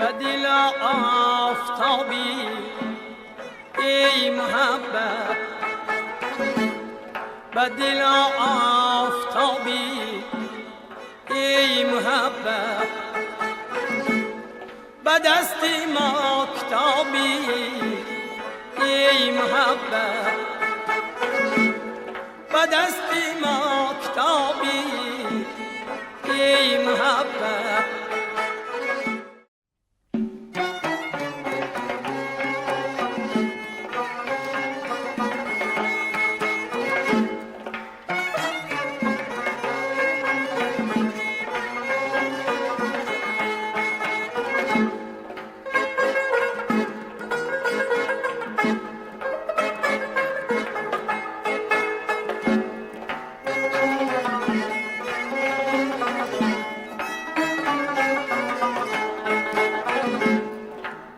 بدل آفتابی ای محبت بدل آفتابی ای محبت بدست ماکتابی ای محبت بدست ماکتابی ای محبت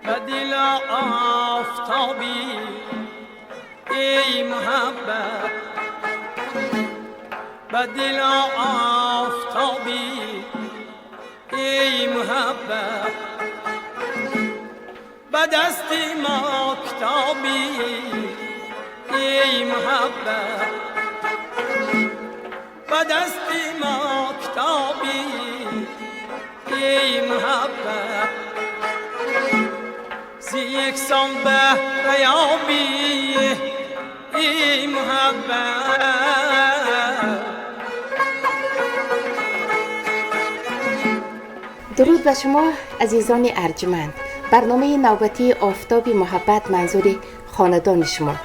بدل آفتابی ای محبت بدل آفتابی ای محبت بدست ماکتابی ای محبت بدست ماکتابی ای محبت یکسان به بیابی ای محبت. درود به شما عزیزان ارجمند. برنامه نوبتی آفتاب محبت منظور خاندان شما.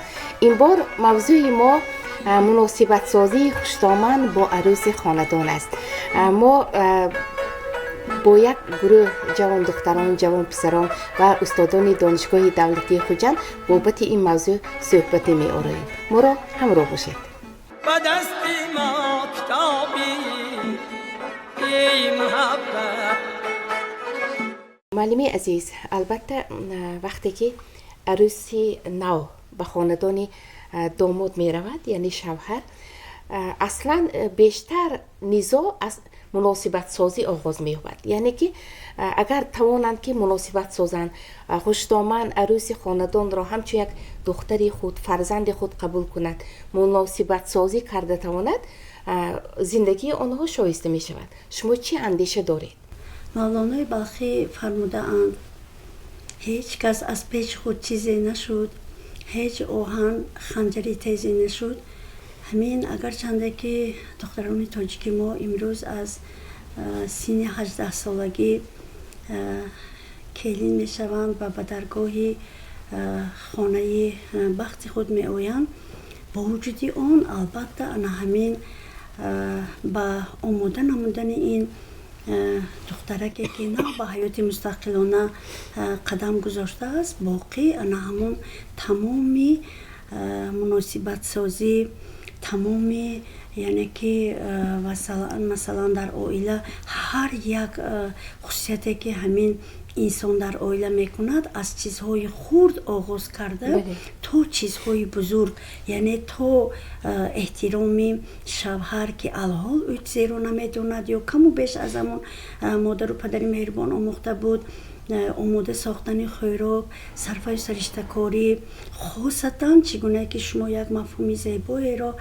این بار موضوع ما مناسبت سازی خوشامد با عروس خاندان است. ما با یک گروه جوان دختران، جوان پسران و استادان دانشگاه دولتی خوجند بابت این موضوع صحبت می آوریم. ما را همراه باشید. با دست ماکتابی ای محبت. معلمی عزیز، البته وقتی که عروسی نو به خاندان داماد می رود، یعنی شوهر، اصلا بیشتر نزاع از مناسبت سازی آغاز می یابد. یعنی که اگر توانند که مناسبت سازند، خوشدامن عروس خاندان را همچون یک دختری خود، فرزند خود قبول کند، مناسبت سازی کرده تواند، زندگی آنها شایسته می شود. شما چی اندیشه دارید؟ مولانای بلخی فرموده اند هیچ کس از پیش خود چیزی نشد، هیچ آهن خنجری تیزی نشد. همین اگر چنده که دختران تاجیکی ما امروز از سن 18 سالگی کلین می شوند و به درگاه خانه بخت خود می آیند، با وجود آن البته همین با آماده نمودن این دخترکی که نه به حیات مستقلانه قدم گذاشته است، باقی همون تمامی مناسبت سازی، تمامی یعنی که مثلا در عائله هر یک خصوصیتی که همین انسان در عائله میکند از چیزهای خرد آغاز کرده تا چیزهای بزرگ، یعنی تا احترام شوهر که الحال او زیرو نمیدوند یا کمو بیش از همون مادر و پدر مهربان آموخته بود، آماده ساختن خوراک، صرفه سرشته کاری، خاصتا چگونه که شما یک مفهوم زیبایی را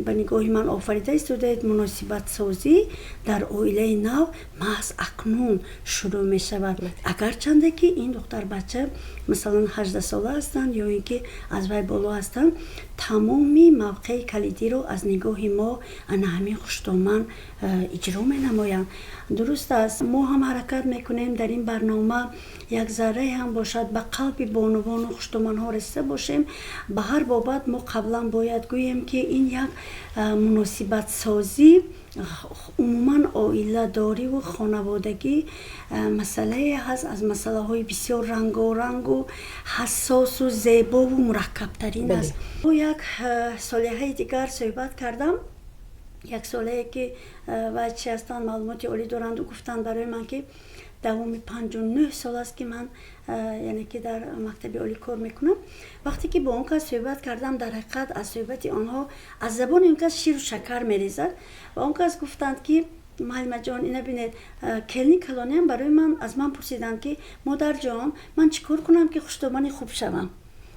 به نگاه من آفریده استودید، مناسبت سازی در عائله نو محض اکنون شروع می شود. اگرچنده که این دختر بچه مثلا 18 ساله هستند یا اینکه از وی بالا هستند، تمامی موقع کلیدی رو از نگاه ما همین خوشدامن اجرا می نمایند. درست است، ما هم حرکت میکنیم در این برنامه یک ذره هم باشد به قلب بانوان و خوشدامن ها رسیده باشیم. به هر بابت ما قبلا باید گوییم که این یک مناسبت سازی عموما عائله داری و خانوادگی مسئله هست از مسئله های بسیار رنگارنگ و حساس و زیبا و مرکب ترین است. با یک سالیه دیگر صحبت کردم، یک ساله که بچه هستند معلومات عالی دارند و گفتند برای من که دوام 59 سال است که من یعنی که در مکتب عالی کار میکنم. وقتی که با اون کس صحبت کردم، در حقیقت از صحبت آنها از زبان این کس شیر و شکر میریزد و اون کس گفتند که معلمه جان اینا بینید کلینی کلانی هم برای من از من پرسیدن که مادر جان من چیکار کنم که خوشتومانی خوب شوم.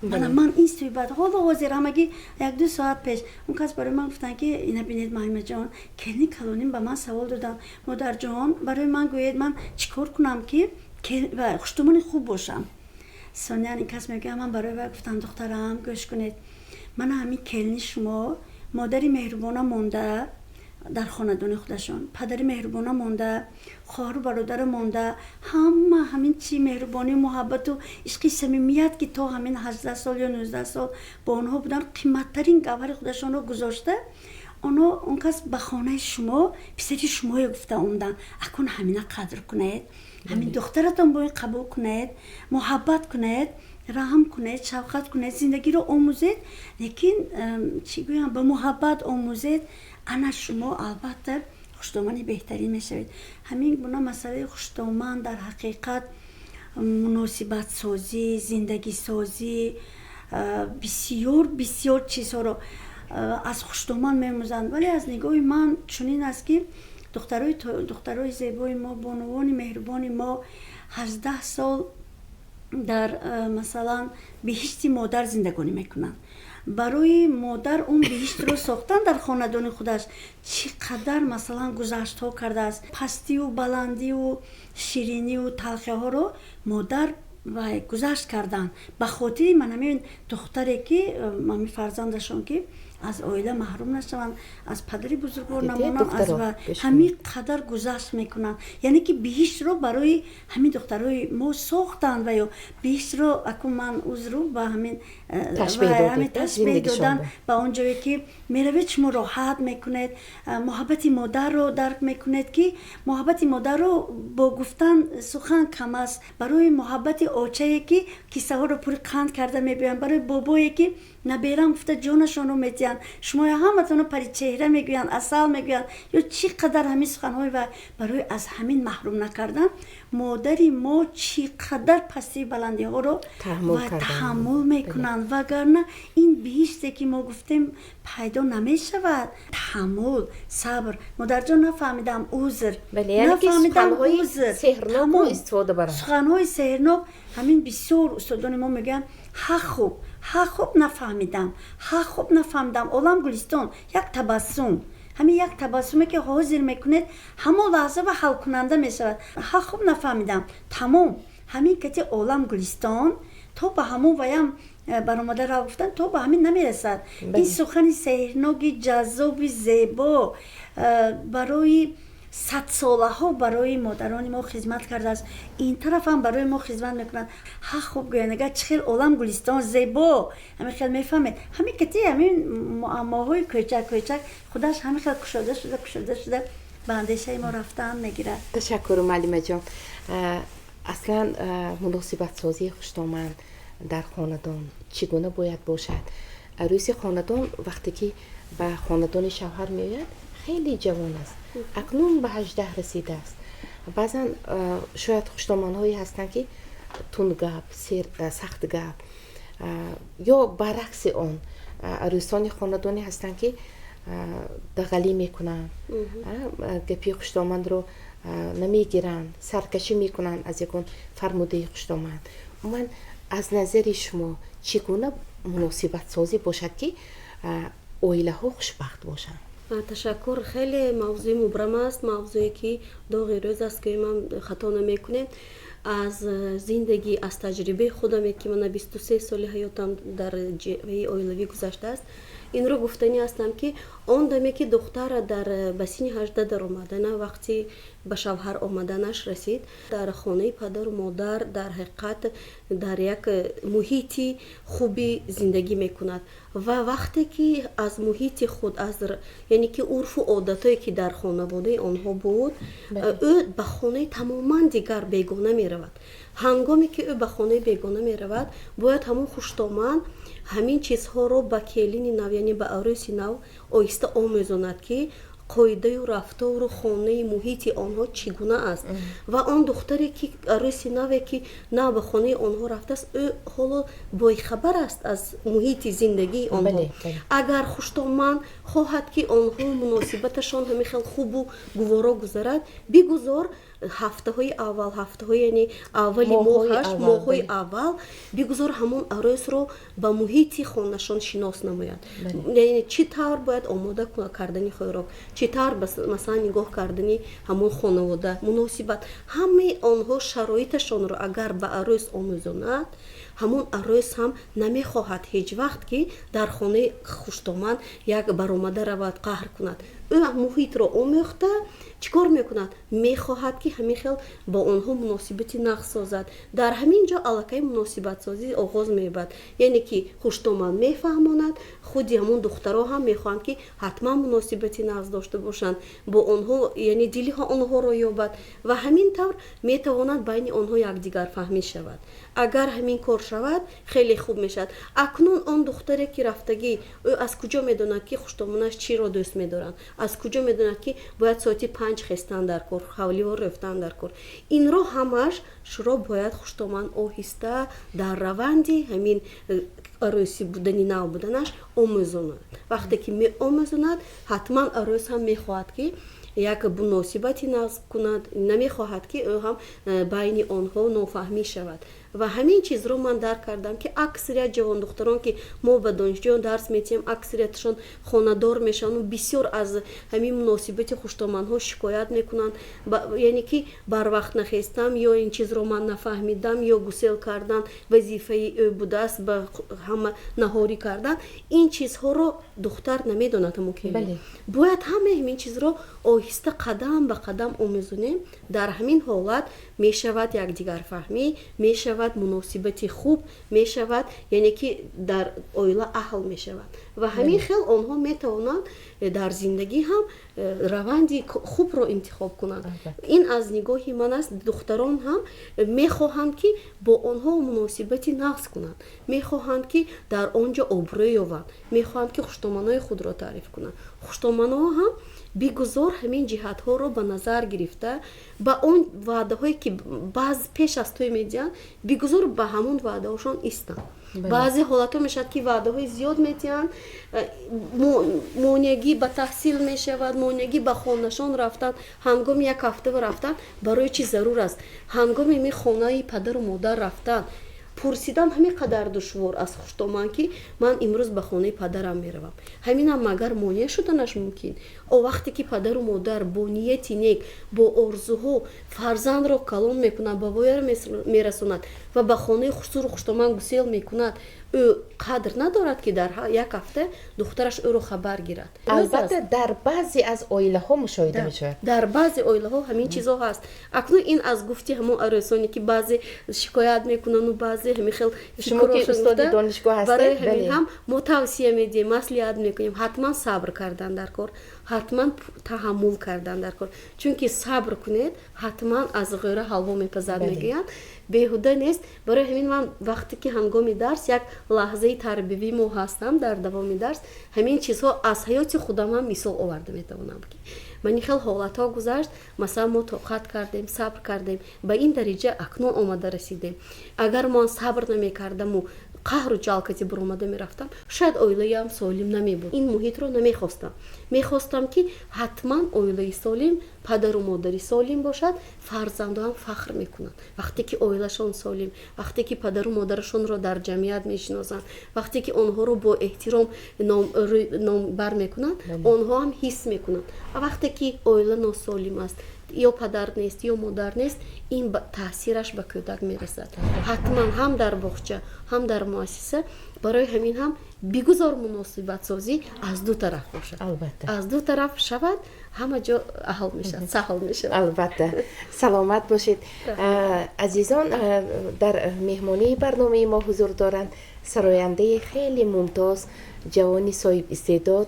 من این سوی بعد حالا حاضر همگی 1-2 ساعت پیش اون کس برای من گفتن که اینا بینید معلمه جان کلینی کلانی به من سوال دادن مادر جان برای من گوید من چیکار کنم که خوشتومانی خوب باشم. ثانیا این کس میگه من برای وقت گفتم دخترم گوش کنید من همین کلینی شما مادری مهربانه مونده در خاندان خودشون پدری مهربانه مونده خواهر و برادر مونده همین چی مهربانی و محبت و عشق صمیمیت که تا همین 18 سال یا 19 سال با اونها بودن قیمتترین گوهر خودشون رو گذاشته اون کس به خانه شما پسری شما گفته اومدن اکن همینه قدر کنید همین دخترتون باید قبول کنید محبت کنید رحم کنید شفقت کنید زندگی رو آموزید لیکن چی گویم با محبت آموزید انا شما البته خوشتومانی بهترین میشوید. همین گونه مسئله خوشتومان در حقیقت مناسبت سازی زندگی سازی بسیار چیزها رو از خوشتومان میموزند ولی از نگاه من چنین است که دخترای زیبای ما بانوان مهربان ما 18 سال در مثلا بهشت مادر زندگانی میکنن برای مادر اون بهشت رو ساختن در خاندان خودش چقدر مثلا گذشت ها کرده است پستی و بلندی و شیرینی و تلخی ها رو مادر و گذشت کردن به خاطر من همین دختری که مامی فرزندشون که از عائله محروم نشوند از پدری بزرگوار نمونن از و همین قدر گذشت میکنن یعنی که بهشت رو برای همین دخترای ما ساختن و یا بهشت رو اکو من اوز رو با همین تشبیه دادن با اونجایی که میروید شما راحت میکنید محبت مادر رو درک میکنید که محبت مادر رو با گفتن سخن کم است برای محبت آچه‌ای که کیسه ها رو پر قند کرده میبینن برای بابایی که نبیرم گفته جانشون رو میدین شما همتون پری چهره میگوین اصل میگوین یا چی قدر همین سخنهای و برای از همین محروم نکردن مادری ما چی قدر پستی بلندی ها رو تحمل میکنن وگرنه این بهشتی که ما گفتیم پیدا نمیشود تحمل صبر مادر جان نفهمیدم عذر نفهمیدم عذر سحرناک استفاده برام سخنهای سحرناک همین بسیار استادان ما میگن خوب نفهمیدم اولم گلستان یک تبسم همین یک تبسمی که حاضر میکنید همون لحظه و حل کننده میشود خوب نفهمیدم تمام همین که اولم گلستان تو به همون ویم برآمده را گفتن تو به همین نمیرسد این سخن سحرناک جذاب زیبا برای 100 ساله ها برای مادران ما خدمت کرده است این طرف هم برای ما خدمت میکنند خوب گوینگه چخیل عالم گلستان زیبا همین خیلی میفهمید همین کتی همین معماهای کوچک خودش همین خیلی کشاده شده به اندیشه ما رفتن میگیره. تشکر معلمه جان. اصلا مناسبت سازی خوشتومن در خاندان چگونه باید باشد؟ عروس خاندان وقتی که به خاندان شوهر میآید خیلی جوان است اکنون به 18 رسیده است بعضا شاید خوشتومان هایی هستند که تندگپ سخت گپ یا برعکس آن عروسان خاندانی هستند که دغلی میکنن گپی خوشتومان رو نمیگیرن سرکشی میکنن از یکون فرموده خوشتومان. من از نظر شما چگونه مناسبت سازی باشد که عائله ها خوشبخت باشند؟ تشکر. خیلی موضوع مبرم است موضوعی که داغی روز است که من خطا نمیکنم از زندگی از تجربه خودم که من 23 سال حیاتم در جبهه عائلوی گذشته است این رو گفتنی هستم که آن دمی که دختر در بسین 18 در آمدن وقتی به شوهر آمدنش رسید در خانه پدر و مادر در حقیقت در یک محیطی خوبی زندگی میکند و وقتی که از محیط خود یعنی که عرف و عادتایی که در خانواده آنها بود او به خانه تماما دیگر بیگانه می رود. هنگامی که او به خانه بیگانه می رود باید همون خوشتومن همین چیزها رو به کلین نو یعنی به عروس نو آیسته آموزاند که қоидаю рафтору хонаи муҳити онҳо чӣ гуна аст ва он духтаре ки арӯси наве ки нав ба хонаи онҳо рафтааст ӯ ҳоло бойхабар аст аз муҳити зиндагии онҳо. Агар хуштоманд хоҳад ки онҳо муносибаташон ҳамин хел хубу гуворо гузарад, бигузор ҳафтаҳои аввал, ҳафтаҳои яъне аввали моҳаш, моҳҳои аввал бигузор ҳамон арӯсро ба муҳити хонашон шинос намояд. Яъне чӣ тавр бояд омода кардани хӯрок, чӣ тавр масалан нигоҳ кардани ҳамон хонавода, муносибат, ҳамаи онҳо шароиташонро агар ба арӯс омӯзонад, ҳамон арӯс ҳам намехоҳад ҳеҷ вақт ки дар хонаи хуштоманд як баромада равад, қаҳр кунад. ӯ муҳитро омӯхта чӣ кор мекунад? Мехоҳад ки ҳамин хел бо онҳо муносибати нағз созад. Дар ҳамин ҷо аллакай муносибатсозӣ оғоз меёбад. Яъне ки хуштоманд мефаҳмонад, худи ҳамон духтаро ҳам мехоҳанд ки ҳатман муносибати нағз дошта бошанд бо онҳо, яъне дили онҳоро ёбад ва ҳамин тавр метавонад байни онҳо якдигарфаҳмӣ шавад. Агар ҳамин кор шавад, хеле хуб мешавад. Акнун он духтаре ки рафтагӣ, ӯ аз куҷо медонад ки хуштомонаш чиро дӯст медоранд? Аз куҷо медонад ки бояд соати 5 хестан дар кор, ҳавливор рефтан дар кор? Инро ҳамаш шуро бояд хуштоманд оҳиста дар раванди ҳамин арӯси будани нав буданаш омӯзонад. Вақте ки меомӯзонад, ҳатман арӯс ҳам мехоҳад ки як муносибати нағз кунад, намехоҳад ки ӯ ҳам байни онҳо нофаҳмӣ шавад. ва ҳамин чизро ман дарк кардам ки аксарият ҷавондухтарон ки мо ба донишҷӯён дарс метиҳем, аксарияташон хонадор мешаванд, бисёр аз ҳамин муносибати хуштомандҳо шикоят мекунанд, яъне ки барвақт нахестам, ё ин чизро ман нафаҳмидам, ё гусел кардан вазифаи ӯ будааст, ба ҳама наҳорӣ кардан. Ин чизҳоро духтар намедонад ҳамон. Бояд ҳамаи ҳамин чизро оҳиста қадам ба қадам омӯзонем. Дар ҳамин ҳолат мешавад якдигарфаҳмӣ, мешавад муносибати хуб, мешавад яъне ки дар оила аҳл мешавад ва ҳамин хел онҳо метавонанд дар зиндагӣ ҳам раванди хубро интихоб кунанд. Ин аз нигоҳи ман аст. Духтарон ҳам мехоҳанд ки бо онҳо муносибати нағз кунанд, мехоҳанд ки дар он ҷо обрӯ ёбанд, мехоҳанд ки хуштомандҳои худро таъриф кунанд. Хуштомандҳо ҳам бигузор ҳамин ҷиҳатҳоро ба назар гирифта, ба он ваъдаҳое ки баъз пеш аз той медиҳанд, бигузор ба ҳамон ваъдаҳошон истанд. баъзе ҳолатҳо мешавад ки ваъдаҳои зиёд метиҳанд, монеагӣ ба таҳсил мешавад, монеагӣ ба хонашон рафтан, ҳангоми як ҳафтава рафтан барои чӣ зарур аст? Ҳангоми ми хонаи падару модар рафтан пурсидан ҳамин қадар душвор аз хуштоманд ки ман имрӯз ба хонаи падарам меравам. Ҳаминам магар монеъ шуданаш мумкин? Вақте ки падару модар бо нияти нек, бо орзуҳо фарзандро калон мекунад, ба вояр мерасонад ва ба хонаи хусуру хуштоманд гусел мекунад, ӯ қадр надорад ки дар як ҳафта духтараш ӯро хабар гирад. албатта дар баъзе аз оилаҳо мушоҳида мешавад. Дар баъзе оилаҳо ҳамин чизо ҳаст. Акнун ин аз гуфти ҳамон арӯсоне ки баъзе шикоят мекунанд, баъзе ҳамин хел шумо ки устоди донишгоҳ ҳастед, барои ҳамин ҳам мо тавсия медиҳем, маслиҳат мекунем, ҳатман сабр кардан дар кор, ҳатман таҳаммул кардан дар кор. Чунки сабр кунед, ҳатман аз ғӯра ҳалво мепазад мегӯянд. Беҳуда нест. Барои ҳамин ман вақте ки ҳангоми дарс як лаҳзаи тарбивӣ мо ҳастам, дар давоми дарс ҳамин чизҳо аз ҳаёти худам ҳам мисол оварда метавонам ки мани хел ҳолатҳо гузашт, масалан мо тоқат кардем, сабр кардем, ба ин дариҷа акнун омада расидем. Агар ман сабр намекардаму қаҳру ҷалкати буромада мерафтам, шояд оилаям солим намебуд. Ин муҳитро намехостам. Мехостам ки ҳатман оилаи солим, падару модари солим бошад, фарзандоам фахр мекунанд. Вақте ки оилашон солим, вақте ки падару модарашонро дар ҷамъият мешиносанд, вақте ки онҳоро бо эҳтиром номбар мекунанд, онҳо ҳам ҳис мекунанд. Вақте ки оила носолим аст, ё падар нест, ё модар нест, ин таъсираш ба кӯдак мерасад. Ҳатман ҳам дар боғча, ҳам дар муассиса. Барои ҳамин ҳам бигузор муносибатсозӣ аз ду тараф бошад. Албатта. Аз ду тараф шавад, ҳама ҷо аҳл мешавад, саҳл мешавад. албатта. Саломат бошед. азизон, дар меҳмонии барномаи мо ҳузур доранд сарояндаи хеле мумтоз, ҷавони соҳиб истеъдод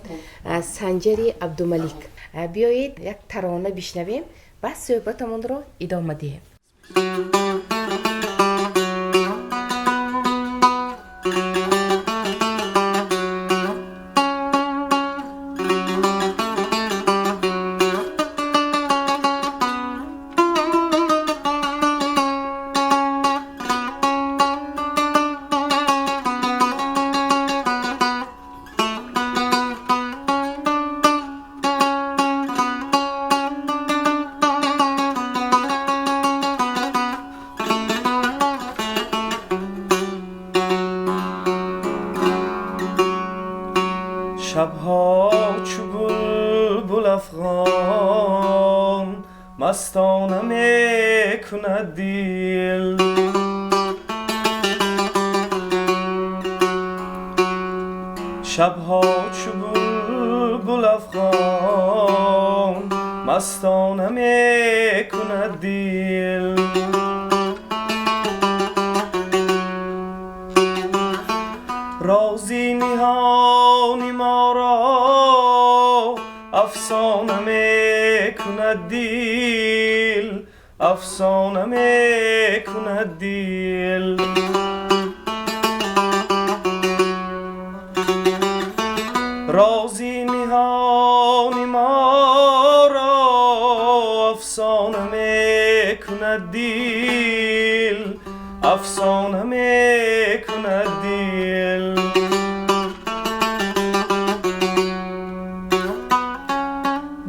Санҷари Абдумалик. биёед як тарона бишнавем, баъд суҳбатамонро идома диҳем. مستانه میکند دل. شبها چو بلبل افغان مستانه میکند دل. رازی نهانی ما را افسانه میکند دل، افسانه میکند دل. رازی نهانی ما را افسانه میکند دل، افسانه میکند دل.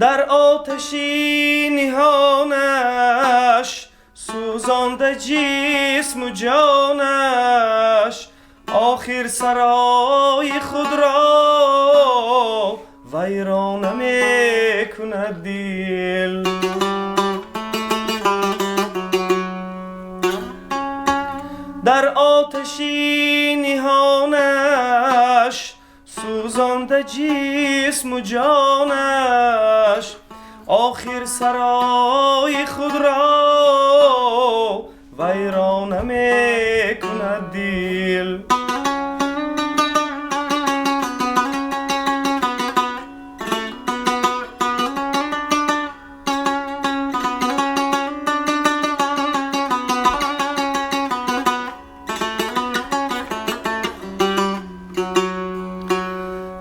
در آتشی نهانش سوزانده جسم و جانش، آخر سرای خود را ویرانه میکند دل. در آتشی نهانش سوزانده جسم و جانش، آخر سرای خود را ویرانه میکند دل.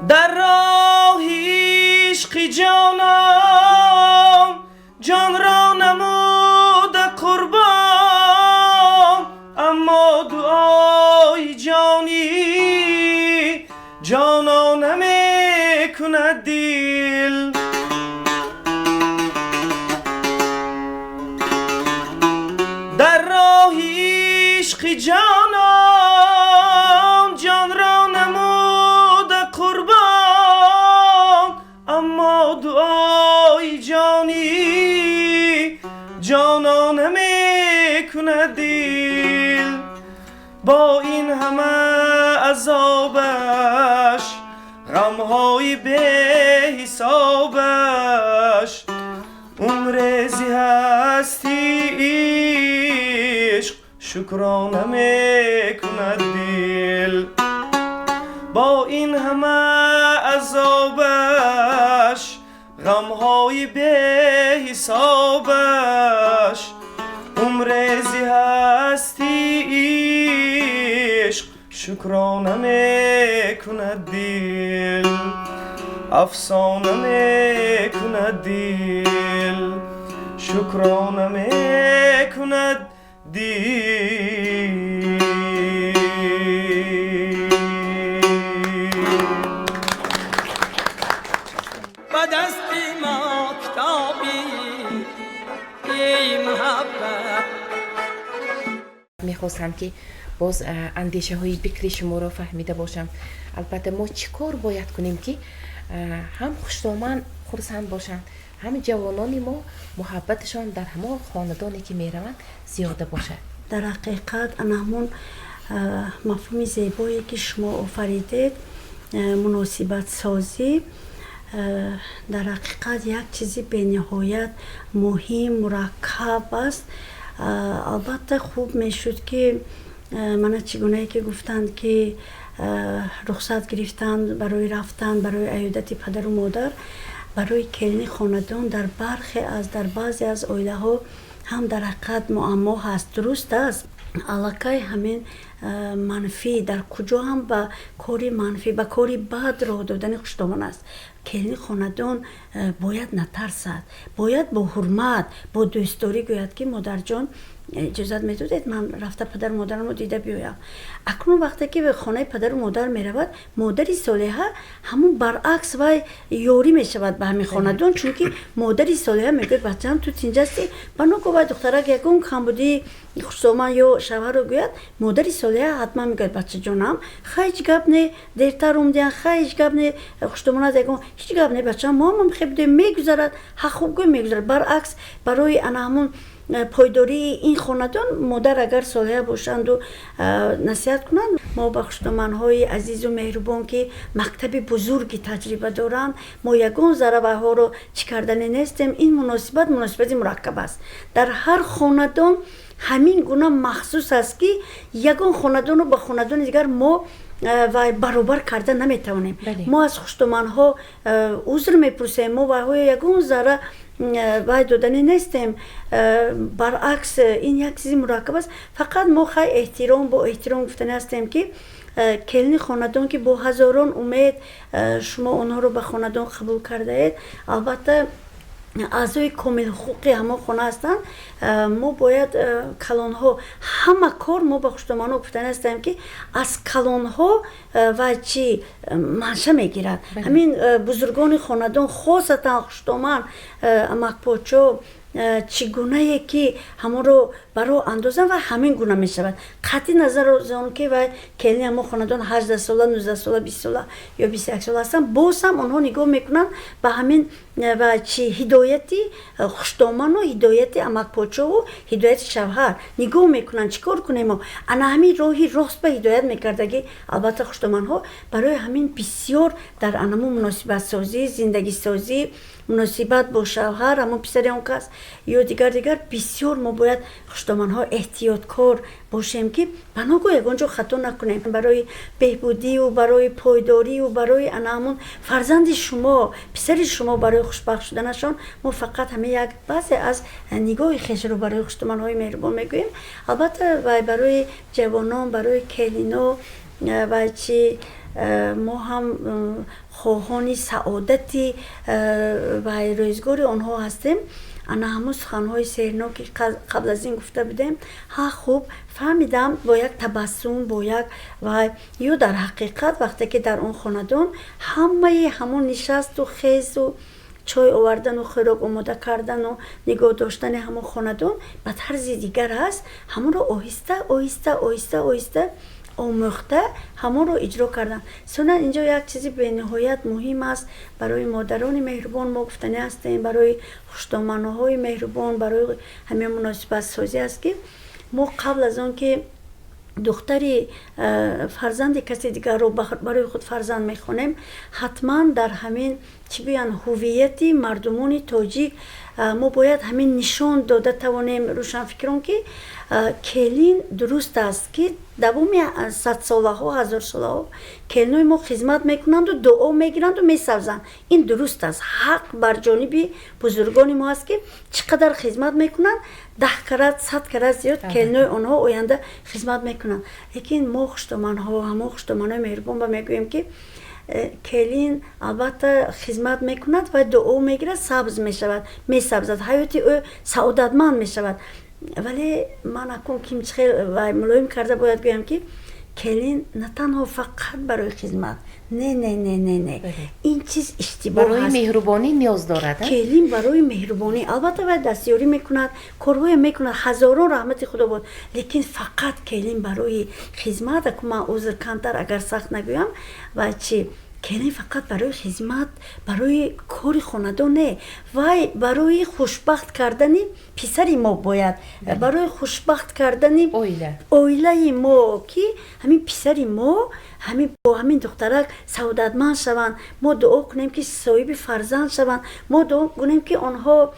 در راه عشق جانم جان را نمود قربان، اما دعای جانی جانا نمیکند دل. در راه عشق جانم جان را نمود قربان، اما دعای جانی جانا نمیکند دل. با این همه عذابش غمهای به حسابش، عمر زی هستی عشق شکرانه میکند دل. با این همه عذابش غمهای به حسابش، عمر زی هستی عشق شکرانه میکند دل، افسانه میکند دل، شکرانه میکند دل. به دست ما کتابی ای محبت. میخواستم که باز اندیشه های بکری شما را فهمیده باشم. البته ما چی کار باید کنیم که هم خوشتومن خرسند باشند، هم جوانان ما محبتشان در همه خاندانی که میروند زیاده باشد. در حقیقت همون مفهوم زیبایی که شما آفریدید، مناسبت سازی، در حقیقت یک چیزی به نهایت مهم مرکب است. البته خوب میشد که من چگونه که گفتند که رخصت گرفتند برای رفتن برای عیادت پدر و مادر، برای کلین خاندان در بعضی از عائله ها هم در حقیقت معما هست. درست است علاقه همین منفی در کجا هم با کاری منفی با کاری بد راه دادن خوشتومن است. کلین خاندان باید نترسد، باید با حرمت با دوستداری گوید که مادر جان اجازت میدادید من رفته پدر مادرم رو دیده بیایم. اکنون وقتی که به خانه پدر و مادر میرود، مادری صالحه همون برعکس و یاری میشود به همین خاندان، چون که مادری صالحه میگه بچه‌م تو اینجاستی بنا کو دخترک یکون کمبودی خوشتومان یا شوهر رو گوید، مادری صالحه حتما میگه بچه جانم خیلی گپ نه دیرتر اومدن، خیلی گپ نه خوشتومانات یکون هیچ گپ نه بچه‌م مامم خیلی میگذرد ها خوب گوی میگذرد. برعکس برای انا همون پایداری این خاندان مادر اگر صالحه باشند و نصیحت کنند، ما به خوشتومان‌های عزیز و مهربان که مکتب بزرگی تجربه دارند، ما یگان ذره به ها رو چی کردن نیستیم. این مناسبت مرکب است. در هر خاندان همین گونه مخصوص است که یگان خاندان رو با خاندان دیگر ما و برابر کرده نمیتوانیم. ما از خوشتومان‌ها عذر میپرسیم، ما و یگان ذره باید دادنی نیستیم. برعکس این یک چیزی مرکب است. فقط ما خیلی احترام با احترام گفتنی هستیم که کلین خاندان که با هزاران امید شما اونها رو به خاندان قبول کرده اید، البته اعضای کامل حقوقی همه خانه هستند. ما باید کلان ها همه کار ما به خوشتومان ها گفتن هستیم که از کلان ها و چی منشه میگیرد. همین بزرگان خاندان خاصتا خوشتومان مکپاچو چگونه که همون رو برای اندازن و همین گونه می شود. قطعی نظر از اون که و کلی همون خاندان 18 ساله 19 ساله 20 ساله یا 21 ساله هستن، باز هم اونها نگاه میکنن به همین و چی هدایتی خوشتومان و هدایتی امکپاچو و هدایت شوهر نگاه میکنن چیکار کنیم. ما انا همین راهی راست به هدایت میکردگی. البته خوشتومان ها برای همین بسیار در انمو مناسبت سازی، زندگی سازی، مناسبت با شوهر همون پسر اون کس یا دیگر بسیار ما باید خوشتومان ها احتیاطکار باشیم که بناگاه یگانجا خطا نکنیم. برای بهبودی و برای پایداری و برای همون فرزند شما پسر شما برای خوشبخت شدنشان ما فقط همه یک بعضی از نگاه خویش رو برای خوشتومان های مهربان میگوییم. البته برای جوانان برای کلینا و چی ما هم خواهان سعادتی و روزگار آنها هستیم. انا همون سخنهای سحرناکی قبل از این گفته بودیم، ها خوب فهمیدم با یک تبسم با یک و یا در حقیقت وقتی که در اون خاندان همون نشست و خیز و چای آوردن و خوراک آماده کردن و نگاه داشتن همون خاندان به طرز دیگر هست، همون رو آهسته آموخته همون رو اجرا کردن. سنن اینجا یک چیزی به نهایت مهم است برای مادران مهربان ما گفتنی هستیم، برای خوشتومان‌های مهربان، برای همه مناسبت سازی است که ما قبل از آن که دختری فرزند کسی دیگر رو برای خود فرزند میخونیم، حتما در همین چی بیان هویتی مردمان تاجیک ما باید همین نشان داده توانیم روشن فکران که کلین درست است که دومی 100 ساله ها 1000 ساله ها کلینای ما خدمت میکنند و دعا میگیرند و میسوزند. این درست است، حق بر جانب بزرگان ما است که چقدر خدمت میکنند 10 کرات 100 کرات زیاد کلینای آنها آینده خدمت میکنند. لیکن ما خوشتومان ها همه خوشتومان های مهربان با میگوییم که کلین البته خدمت میکند و دعا میگیرد، سبز میشود، میسبزد، حیاتی او سعادتمند میشود. ولی من اکنون که خیلی ملایم کرده باید گویم که کلین نه تنها فقط برای خدمت، نه این چیز اشتباه برای هست. مهربانی نیاز دارد. کلین برای مهربانی البته باید دستیاری میکند، کارهای میکند، هزاران رحمت خدا بود، لیکن فقط کلین برای خدمت که من عذر کمتر اگر سخت نگویم و چی کلین فقط برای خدمت، برای کار خاندان نه، وای برای خوشبخت کردن پسری ما باید برای خوشبخت کردن اویله ما که همین پسری ما همین با همین دخترک سعادتمند شوند. ما دعا کنیم که صاحب فرزند شوند، ما دعا کنیم که آنها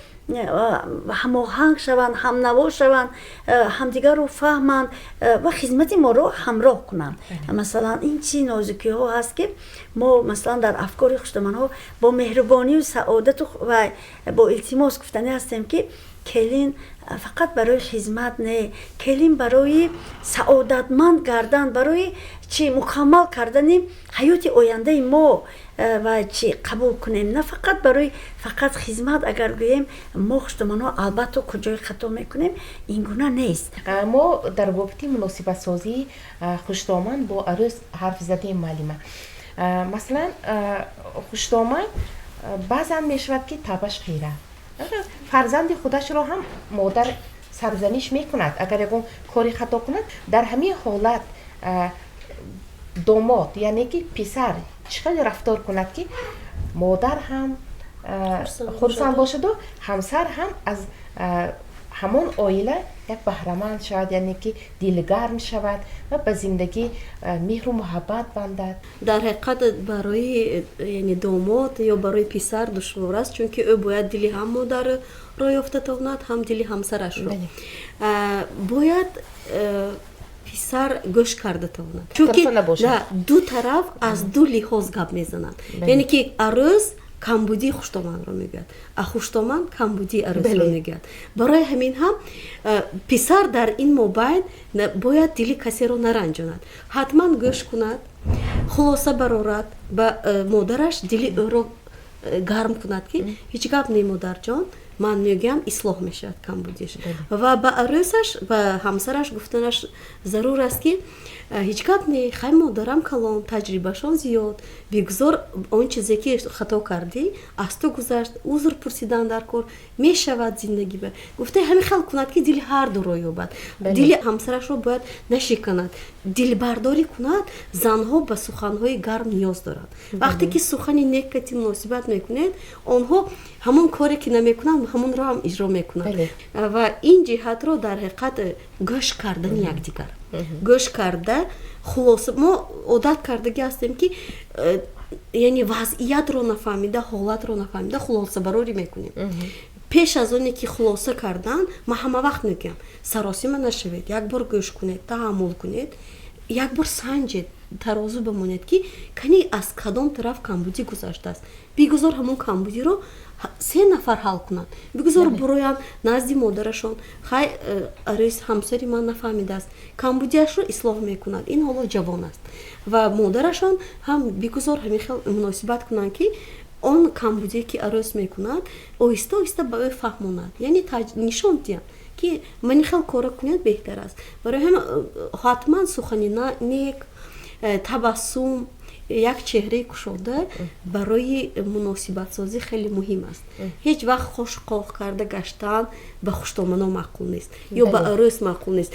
هماهنگ شوند، همنوا شوند، همدیگر رو فهمند و خدمت ما رو همراه کنند. مثلا این چی نازکی ها هست که ما مثلا در افکار خوشتومان ها با مهربانی و سعادت و با التماس گفتنی هستیم که келин фақат барои хизмат не, келин барои саодатманд гардан, барои чи мукаммал кардани ҳаёти ояндаи мо ва чи қабул кунем, на фақат барои фақат хизмат. Агар гӯем мо хуштоманҳо албатта куҷои хато мекунем, ин гуна нест. мо дар бобати муносибатсозии хуштоманд бо арӯз ҳарф задем маълима. Масалан, хуштоманд баъзан мешавад ки табаш хира, фарзанди худашро ҳам модар сарзаниш мекунад. Агар ягон кори хато кунад, дар ҳамин ҳолат домод, яъне ки писар чӣ хеле рафтор кунад ки модар ҳам хурсанд бошаду ҳамсар ҳам аз ҳамон оила як баҳраманд шавад, яъне ки дилгарм шавад ва ба зиндагӣ меҳру муҳаббат бандад. дар ҳақиқат барои яъне домод ё барои писар душвор аст, чунки ӯ бояд дили ҳам модарро ёфта тавонад, ҳам дили ҳамсарашро. Бояд писар гӯш карда тавонад, чунки ду тараф аз ду лиҳоз гап мезананд. яъне ки арӯз камбудии хуштомандро мегӯяд, хуштоманд камбудии арӯзро мегӯяд. Барои ҳамин ҳам писар дар ин мобайн бояд дили касеро наранҷонад, ҳатман гӯш кунад, хулоса барорад ба модараш, дили ӯро гарм кунад ки ҳеҷ гап не модарҷон, ман мегӯям ислоҳ мешавад камбудиш. Ва ба арӯсаш, ба ҳамсараш гуфтанаш зарур аст ки ҳеҷ гап не, хай модарам калон, таҷрибашон зиёд, бигузор он чизе ки хато кардӣ, аз ту гузашт, узр пурсидан дар кор мешавад зиндагӣ ба гуфта ҳамин хел кунад ки дили ҳардуро ёбад. Дили ҳамсарашро бояд нашиканад, дилбардорӣ кунад. Занҳо ба суханҳои гарм ниёз доранд. Вақте ки сухани некати муносибат мекунед, онҳо ҳамон коре ки намекунанд ҳамонро ҳам иҷро мекунанд. Ва ин ҷиҳатро дар ҳақиқат гӯш кардани якдигар, гӯш карда, хулоса мо одат кардагӣ ҳастем ки яъне вазъиятро нафаҳмида, ҳолатро нафаҳмида хулосабарорӣ мекунем. пеш аз оне ки хулоса кардан, ман ҳама вақт мегӯям, саросима нашавед, як бор гӯш кунед, таҳаммул кунед, як бор санҷед, тарозу бимонед ки кани аз кадом тараф камбудӣ гузаштааст. Бигузор ҳамон камбудиро 3 нафар ҳал кунанд. Бигузор бироянд назди модарашон, хай арӯз ҳамсари ман нафаҳмидааст, камбудиашро ислоҳ мекунад, ин ҳоло ҷавон аст. Ва модарашон ҳам бигузор ҳамин хел муносибат кунанд ки он камбудие ки арӯз мекунад, оҳиста оҳиста ба ӯ фаҳмонад, яъне нишон диҳанд ки мани хел кора кунед беҳтар аст. Барои ҳам ҳатман сухани нек, табассум, як чеҳраи кушода барои муносибатсозӣ хеле муҳим аст. ҳеҷ вақт хушқоҳ карда гаштан ба хуштоманҳо маъқул нест ё ба арӯз маъқул нест.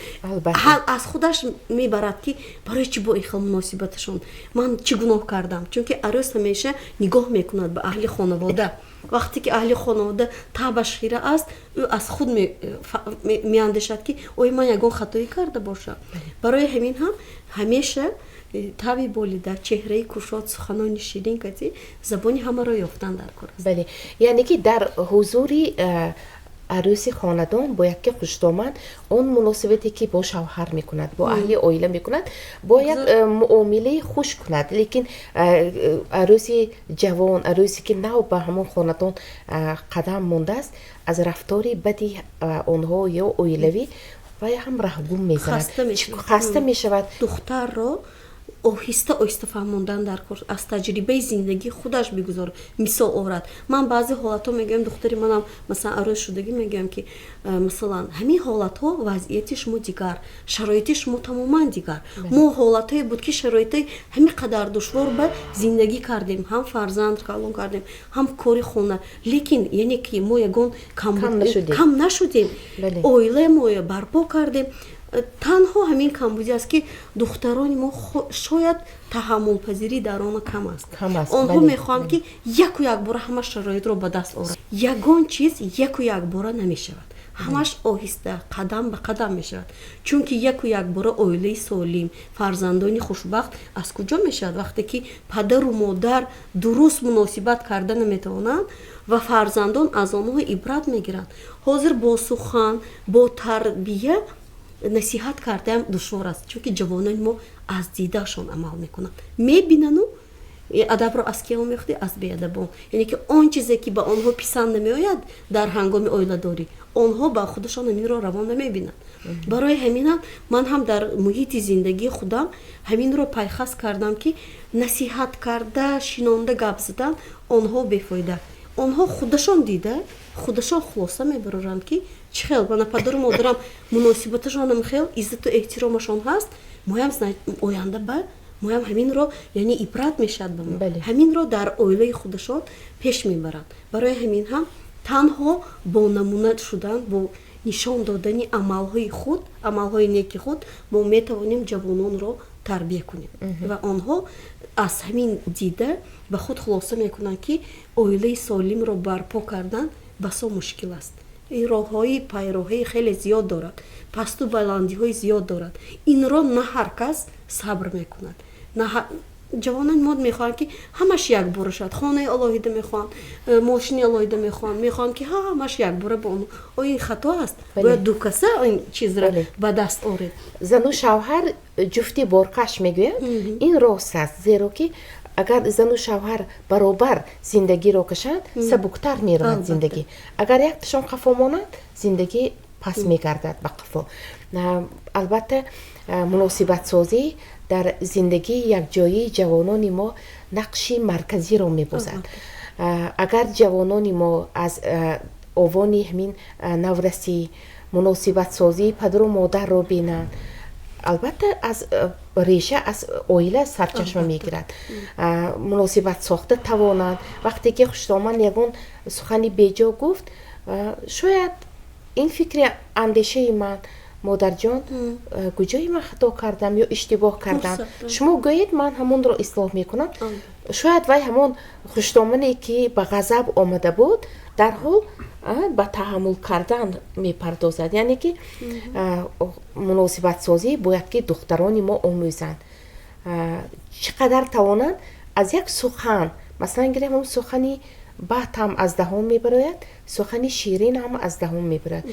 аз худаш мебарад ки барои чӣ бо ин хел муносибаташон, ман чӣ гуноҳ кардам, чунки арӯз ҳамеша нигоҳ мекунад ба аҳли хонавода. вақте ки аҳли хонавода табаш хира аст, ӯ аз худ меандешад ки оё ман ягон хатоӣ карда бошам. барои ҳамин ҳам ҳамеша таби болида, чеҳраи кушод, суханони ширин кати забони ҳамаро ёфтан дар кор аст. бале, яъне ки дар ҳузури арӯси хонадон бояд ки хуштоманд он муносибате ки бо шавҳар мекунад, бо аҳли оила мекунад, бояд муомилаи хуш кунад. лекин арӯси ҷавон, арӯсе ки нав ба ҳамон хонадон қадам мондааст, аз рафтори бади онҳо ё оилавӣ вай ҳам раҳгум мезанад, хаста мешавад. духтарро оҳиста оҳиста фаҳмондан дар кор, аз таҷрибаи зиндагии худаш бигузор, мисол орад. Ман баъзе ҳолатҳо мегӯям, духтари манам масалан арӯз шудагӣ, мегӯям ки масалан ҳамин ҳолатҳо вазъияти шумо дигар, шароити шумо тамоман дигар. мо ҳолатҳое буд ки шароитаи ҳамин қадар душвор ба зиндагӣ кардем, ҳам фарзанд калон кардем, ҳам кори хона, лекин яъне ки мо ягон кам нашудем, оилаи мо барпо кардем. танҳо ҳамин камбудӣ аст ки духтарони мо шояд таҳаммулпазирӣ дар он кам аст. онҳо мехоҳанд ки яку як бора ҳама шароитро ба даст орад. ягон чиз яку як бора намешавад, ҳамаш оҳиста қадам ба қадам мешавад. чунки яку як бора оилаи солим, фарзандони хушбахт аз куҷо мешавад вақте ки падару модар дуруст муносибат карда наметавонанд ва фарзандон аз онҳо ибрат мегиранд. ҳозир бо сухан, бо тарбия насиҳат кардаам душвор аст, чунки ҷавонони мо аз дидашон амал мекунанд, мебинану адабро аз ки омӯхтӣ? Аз беадабон. Яъне ки он чизе ки ба онҳо писанд намеояд дар ҳангоми оиладорӣ, онҳо ба худашон ҳаминро раво намебинанд. барои ҳаминам ман ҳам дар муҳити зиндагии худам ҳаминро пайхаст кардам ки насиҳат карда, шинонда гап задан онҳо бефоида. онҳо худашон дида худашон хулоса мебароранд ки чӣ хел бана падару модарам муносибаташонам хел иззату эҳтиромашон ҳаст, моям оянда ба моям ҳаминро яъне ибрат мешавад ба мо. ҳаминро дар оилаи худашон пеш мебаранд. барои ҳамин ҳам танҳо бо намуна шудан, бо нишон додани амалҳои худ, амалҳои неки худ мо метавонем ҷавононро тарбия кунем. ва онҳо аз ҳамин дида ба худ хулоса мекунанд ки оилаи солимро барпо кардан басо мушкил аст. ин роҳҳои пайроҳии хеле зиёд дорад, пасту баландиҳои зиёд дорад. Инро на ҳар кас сабр мекунад. ҷавонони мо мехоҳанд ки ҳамаш якбора шавад, хонаи алоҳида мехоҳанд, мошини алоҳида мехоҳанд ки ҳамаш якбора ба онҳо. оя ин хато аст? бояд ду каса ин чизро ба даст оред. зану шавҳар ҷуфти боркаш мегӯяд. ин рост аст, зеро ки агар зану шавҳар баробар зиндагиро кашанд, сабуктар меравад зиндагӣ. агар якташон қафо монад, зиндагӣ пас мегардад ба қафо. албатта муносибатсозӣ дар зиндагии якҷоyии ҷавонони мо нақши марказиро мебозад. агар ҷавонони мо аз овони ҳамин наврасӣ муносибатсозии падару модарро бинанд, албатта аз реша аз оила сарчашма мегирад. муносибат сохта тавонанд. вақте ки хуштоманд ягон сухани беҷо гуфт, шояд ин фикри андешаи ман, модарҷон, куҷои ман хато кардам ё иштибоҳ кардам, шумо гӯед, ман ҳамонро ислоҳ мекунам. шояд вай ҳамон хуштомане ки ба ғазаб омада буд, дарҳол ба таҳаммул кардан мепардозад. яъне ки муносибатсозӣ бояд ки духтарони мо омӯзанд. чӣ қадар тавонанд аз як сухан, масалан гирем он сухани баъд ҳам аз даҳон мебарояд, сухани ширин ҳам аз даҳон мебарояд.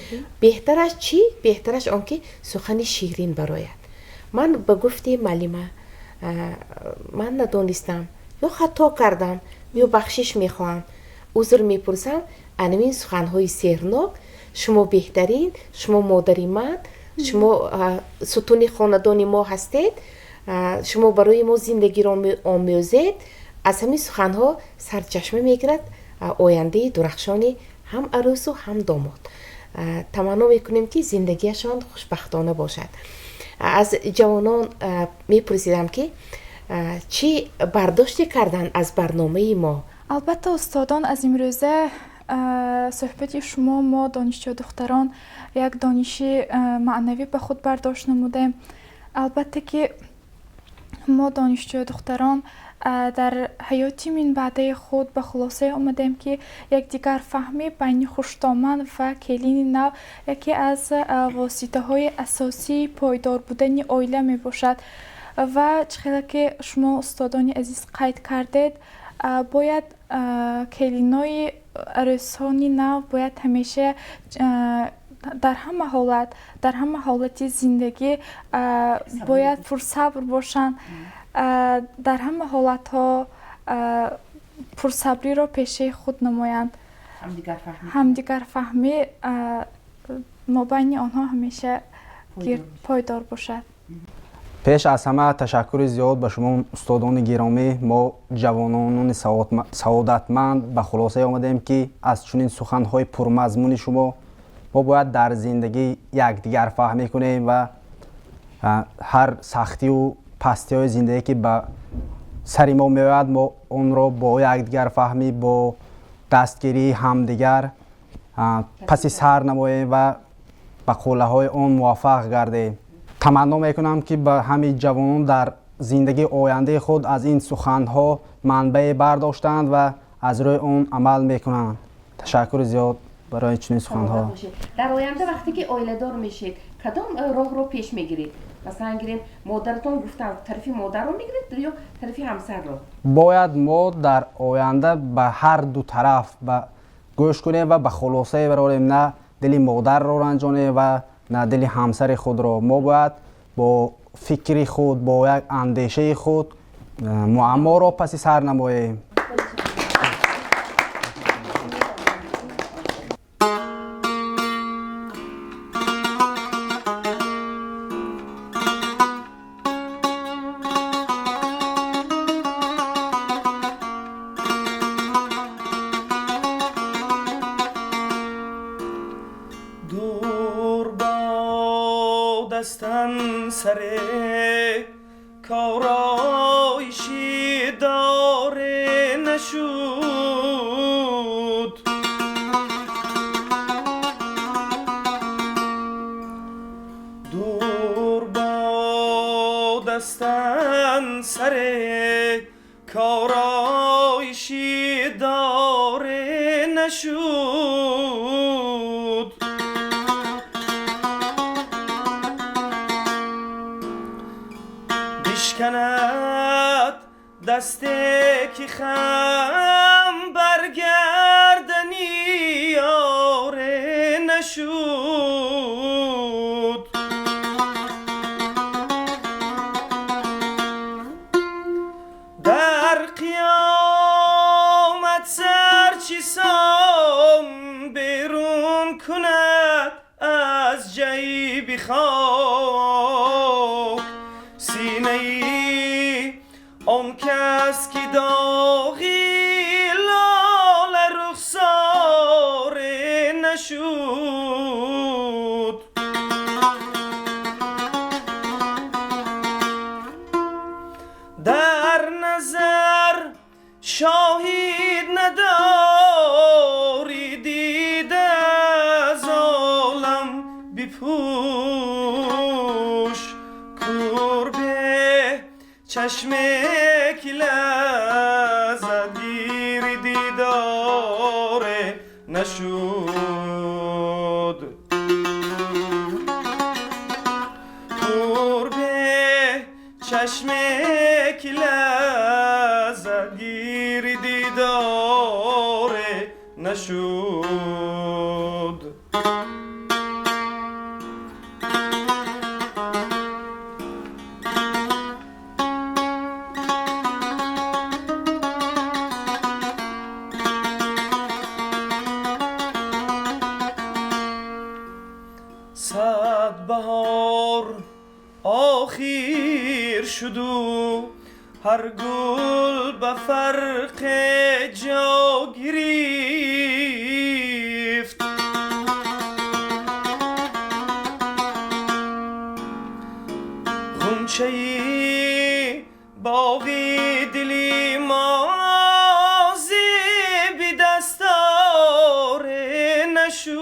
беҳтараш чӣ? беҳтараш он ки сухани ширин барояд. ман ба гуфти маълима, ман надонистам, ё хато кардам, ё бахшиш мехоҳам, узр мепурсам, анавин суханҳои сеҳрнок, шумо беҳтарин, шумо модари ман, шумо сутуни хонадони мо ҳастед, шумо барои мо зиндагиро омӯзед. аз ҳамин суханҳо сарчашма мегирад ояндаи дурахшони ҳам арӯсу ҳам домод. таманно мекунем ки зиндагиашон хушбахтона бошад. аз ҷавонон мепурсидам ки чӣ бардоште кардан аз барномаи мо? албатта устодон, аз имрӯза суҳбати шумо мо донишҷӯ духтарон як дониши маънавӣ ба худ бардошт намудем. албатта ки мо донишҷӯ духтарон дар ҳаёти минбаъдаи худ ба хулосае омадем ки якдигарфаҳмӣ байни хуштоманд ва келини нав яке аз воситаҳои асосии пойдор будани оила мебошад. ва чӣ хеле ки шумо устодони азиз қайд кардед, бояд келинои арӯсони нав бояд ҳамеша дар ҳама ҳолати зиндагӣ бояд пурсабр бошанд. дар ҳама ҳолатҳо пурсабриро пешаи худ намоянд. ҳамдигарфаҳмӣ мобайни онҳо ҳамеша пойдор бошад. пеш аз ҳама ташаккури зиёд ба шумо устодони гиромӣ. мо ҷавонони саодатманд ба хулосае омадем ки аз чунин суханҳои пурмазмуни шумо мо бояд дар зиндагӣ якдигар фаҳмӣ кунем ва ҳар сахтию пастиҳои зиндагӣ ки ба сари мо меояд, мо онро бо якдигар фаҳмӣ, бо дастгирии ҳамдигар паси сар намоем ва ба қуллаҳои он муваффақ гардем. таманно мекунам ки ба ҳамин ҷавонон дар зиндагии ояндаи худ аз ин суханҳо манбаи бардоштанд ва аз рӯи он амал мекунанд. ташаккури зиёд барои чунин суханҳо. дар оянда вақте ки оиладор мешед, кадом роҳро пеш мегиред? масалан гирем модаратон гуфтанд тарафи модарро мегиред ё тарафи ҳамсарро? бояд мо дар оянда ба ҳар ду тараф гӯш кунем ва ба хулосае барорем, на дили модарро ранҷонем ва на дили ҳамсари худро. мо бояд бо фикри худ, бо як андешаи худ معما را پس سر نماییم. دور بادستن سر کارایشی داره نشود، دور بادستن سر کارایشی داره نشود. بشکند دسته که خم برگردنی یاره نشود. در قیامت سرچی سام بیرون کند از جیب خاک، سینه ای آن کس که داغی لال رخسار نشود. در نظر شاهید نداری دیده از عالم بپوش، قربه چشم که لذت گیر دیدار نشد. قربه چشم که لذت گیر دیدار نشد. صد بهار آخیر شد و هر گل به فرق جا گرفت، غنچه باغ دلی ما به دستار نشد.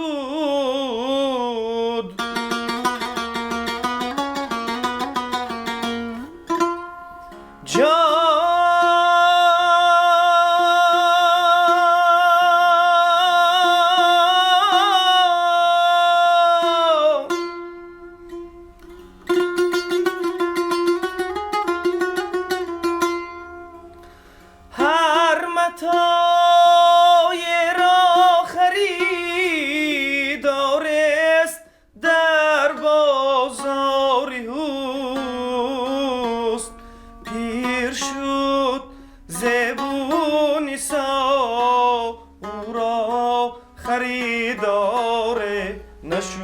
هر متاع را خریدار است در بازار حسن، پیر شد زبون سا او را خریدار نشد.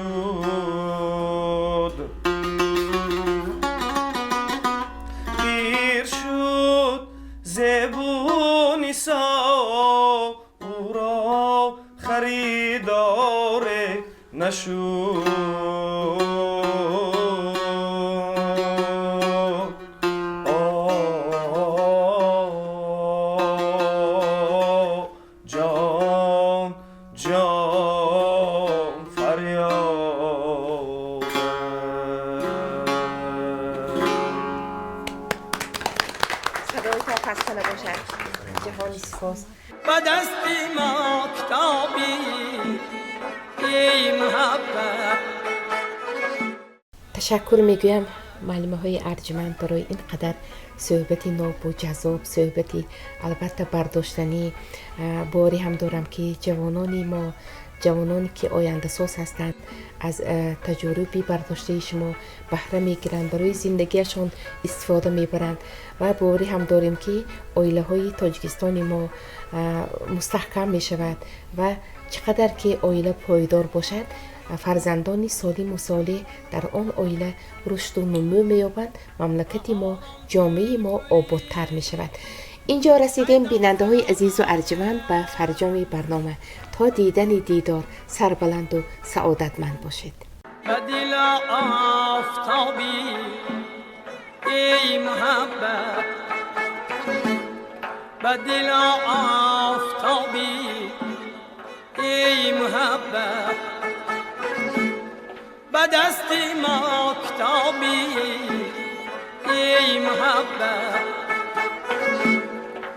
پیر شد زبون سا او را خریدار نشد. جان جان فریاد. صدای تا خسته نباشد. جهانی سپاس. به دستی مکتابی ای محبت. تشکر میگویم معلمه های ارجمند برای اینقدر صحبت ناب و جذاب، صحبتی البته برداشتنی. باری هم دارم که جوانانی ما جوانانی که آینده ساز هستند از تجربی برداشته شما بهره میگیرند، برای زندگیشان استفاده میبرند و باوری هم داریم که آیله های تاجیکستان ما مستحکم میشود و چقدر که آیله پایدار باشد فرزندان سالم و صالح در آن آیله رشد و نمو می‌یابند، مملکت ما، جامعه ما آبادتر می‌شود. اینجا رسیدیم بیننده های عزیز و ارجمند به فرجام برنامه. تا دیدن دیدار سربلند و سعادتمند باشید. به دل آفتابی ای محبت، به دل آفتابی ای محبت، به دست ما کتابی ای محبت،